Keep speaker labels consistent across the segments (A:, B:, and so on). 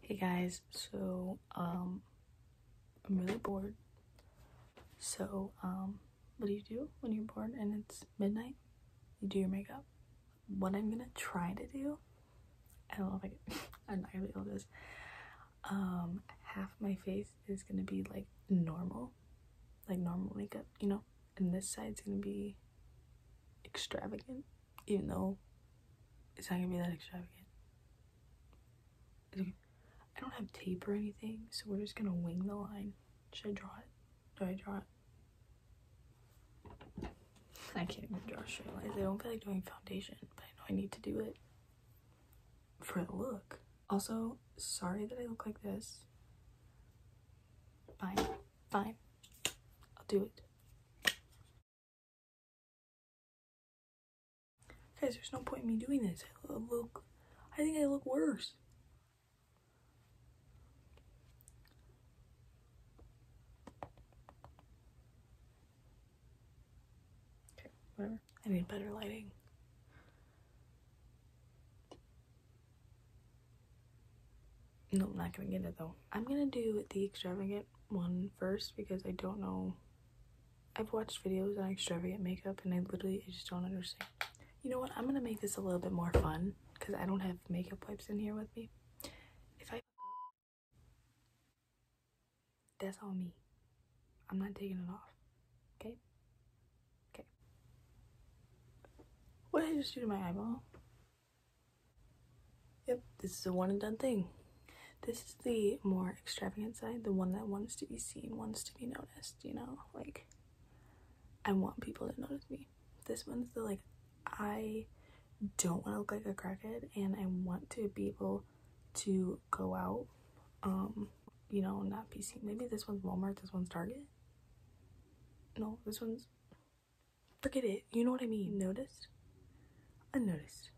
A: Hey guys, so I'm really bored. So what do you do when you're bored and it's midnight? You do your makeup. What I'm gonna try to do, I don't know if I can, I'm not gonna be able to do this. Half my face is gonna be like normal makeup, you know, and this side's gonna be extravagant, even though it's not gonna be that extravagant. I don't have tape or anything, so we're just gonna wing the line. Should I draw it? Do I draw it? I can't even draw straight lines. I don't feel like doing foundation, but I know I need to do it for the look. Also, sorry that I look like this. Fine. I'll do it. Guys, there's no point in me doing this. I think I look worse. Okay, whatever. I need better lighting. No, I'm not gonna get it though. I'm gonna do the extravagant one first because I don't know. I've watched videos on extravagant makeup and I just don't understand. You know what? I'm gonna make this a little bit more fun because I don't have makeup wipes in here with me. If I that's on me. I'm not taking it off. Okay? Okay. What did I just do to my eyeball? Yep, this is a one and done thing. This is the more extravagant side, the one that wants to be seen, wants to be noticed, you know? Like, I want people to notice me. This one's the, like, I don't want to look like a crackhead, and I want to be able to go out, you know, not be seen. Maybe this one's Walmart, this one's Target. No, this one's, forget it. You know what I mean? Noticed? Unnoticed.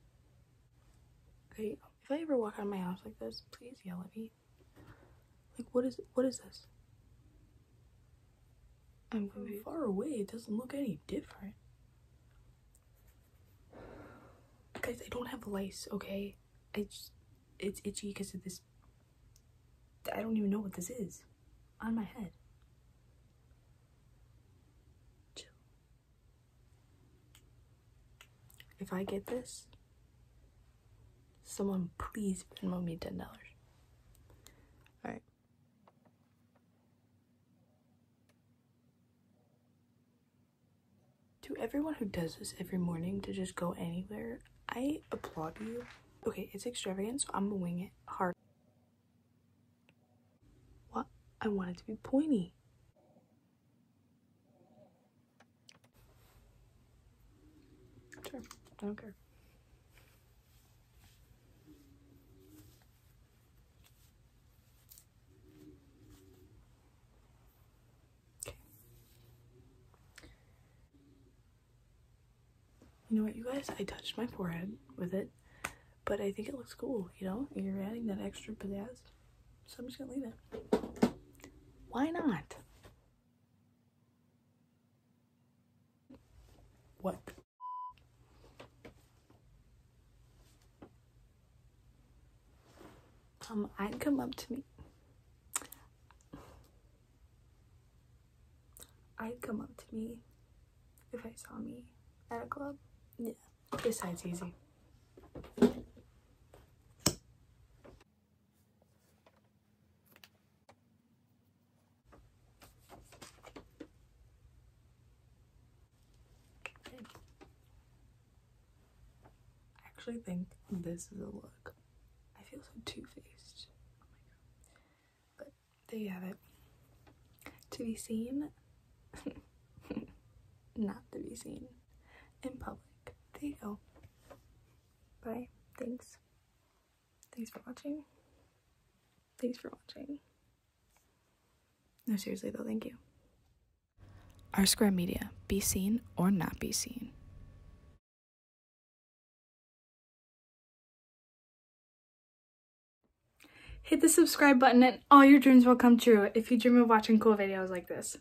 A: Okay, if I ever walk out of my house like this, please yell at me. Like, what is this? I'm far away. It doesn't look any different. Guys, I don't have lice, okay? It's itchy because of this. I don't even know what this is on my head. Chill. If I get this, someone please Venmo me $10. Alright. To everyone who does this every morning to just go anywhere, I applaud you. Okay, it's extravagant, so I'm gonna wing it hard. What? I want it to be pointy. Sure, I don't care. Okay. You know what, you guys? I touched my forehead with it, but I think it looks cool, you know? You're adding that extra pizzazz, so I'm just gonna leave it. Why not? What? I'd come up to me. I'd come up to me if I saw me at a club. Yeah, this side's easy. I actually think this is a look. I feel so two-faced. Oh my god. But there you have it. To be seen, not to be seen in public. There you go. Bye. Thanks. Thanks for watching. Thanks for watching. No, seriously though, thank you. RSQUARE Media. Be seen or not be seen. Hit the subscribe button and all your dreams will come true if you dream of watching cool videos like this.